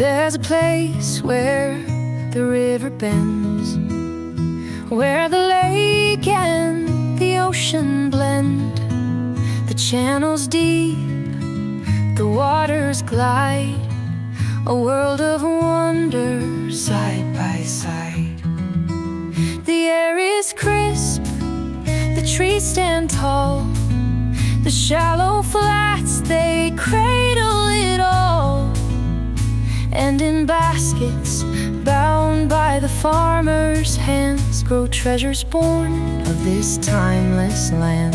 There's a place where the river bends, where the lake and the ocean blend. The channel's deep, the waters glide, a world of wonder side by side. The air is crisp, the trees stand tall, the shallow flats, they cradle it all. And in baskets bound by the farmer's hands grow treasures born of this timeless land.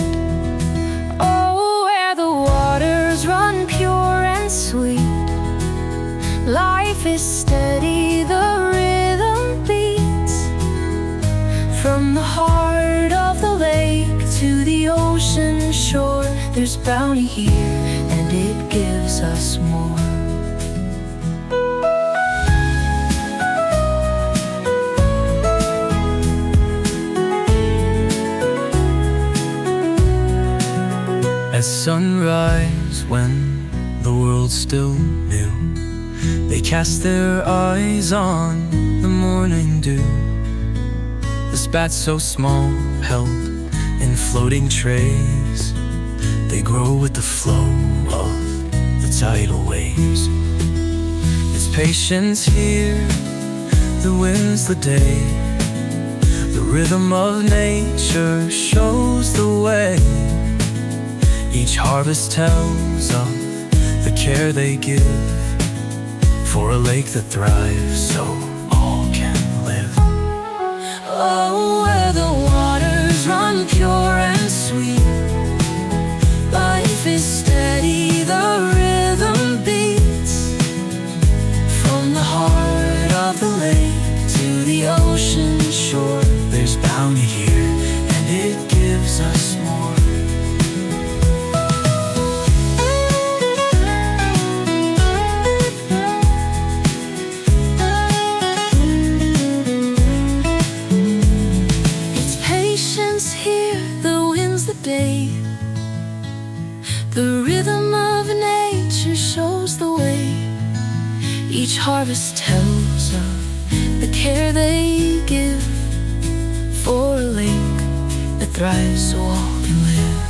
Oh, where the waters run pure and sweet, life is steady, the rhythm beats. From the heart of the lake to the ocean shore, there's bounty here and it gives us more. At sunrise, when the world's still new, they cast their eyes on the morning dew. The spat so small, held in floating trays, they grow with the flow of the tidal waves. It's patience here that wins the day. The rhythm of nature shows the way. Each harvest tells of the care they give for a lake that thrives so all can live. Oh, where the waters run pure and sweet, life is steady, the rhythm beats. From the heart of the lake to the ocean shore, there's bounty here and it gives us more. The rhythm of nature shows the way. Each harvest tells of the care they give for a lake that thrives so all can live.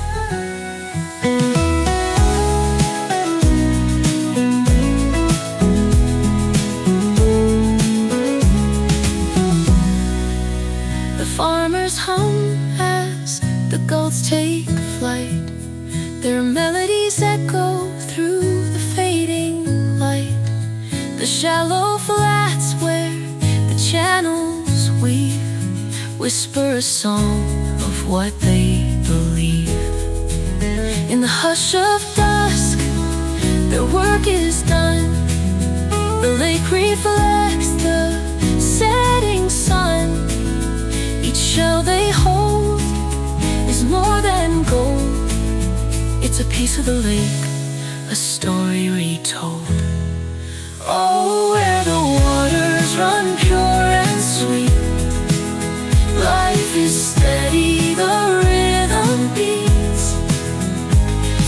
The farmers hum as the gulls take flight, their melodies echo through the fading light. The shallow flats where the channels weave whisper a song of what they believe. In the hush of dusk, their work is done. The lake reflects the setting sun. Each shell they hold is more than gold. It's a piece of the lake, a story retold. Oh, where the waters run pure and sweet, life is steady, the rhythm beats.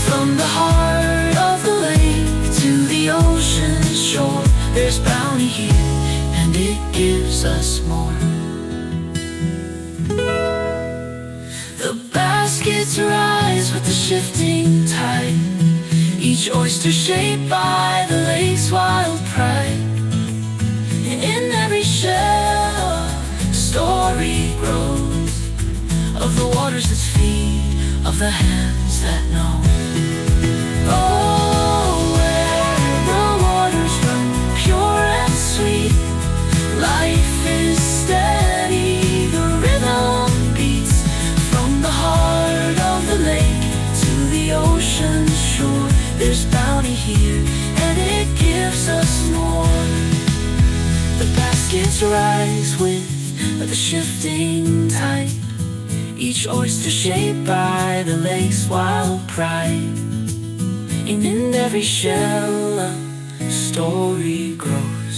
From the heart of the lake to the ocean shore, there's bounty here and it gives us more. The baskets rise with the shifting tide, each oyster shaped by the lake's wild pride. In every shell a story grows of the waters that feed, of the hands that know. Oh, where the waters run pure and sweet, life is steady, the rhythm beats. From the heart of the lake to the ocean shore, there's bounty here and it gives us more. The baskets rise with the shifting tide, each oyster shaped by the lake's wild pride. And in every shell a story grows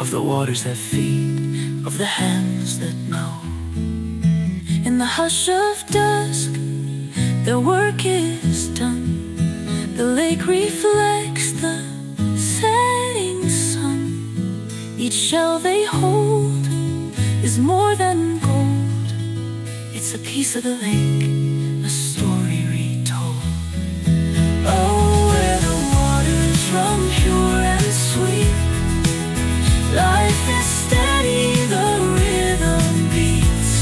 of the waters that feed, of the hands that know. In the hush of dusk, their work is done. The lake reflects the setting sun. Each shell they hold is more than gold. It's a piece of the lake, a story retold. Oh, where the waters run pure and sweet, life is steady, the rhythm beats.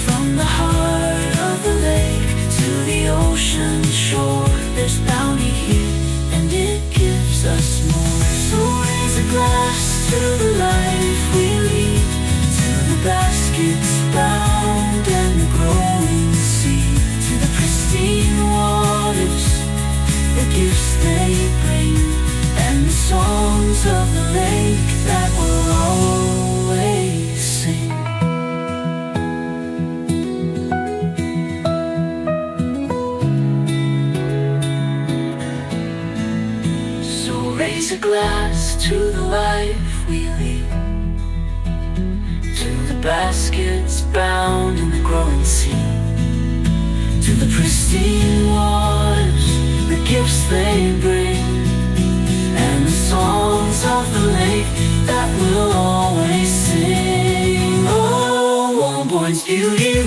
From the heart of the lake to the ocean shore, there's bounty here, and it gives us more. So raise a glass to the life we lead, to the baskets bound and the growing sea, to the pristine waters, the gifts they bring, and the songs of the lake that will always sing. So raise a glass to the life we lead, to the baskets bound in the growing sea, to the pristine waters, the gifts they bring, and the songs of the lake that will always sing. Oh, Wonboyn's beauty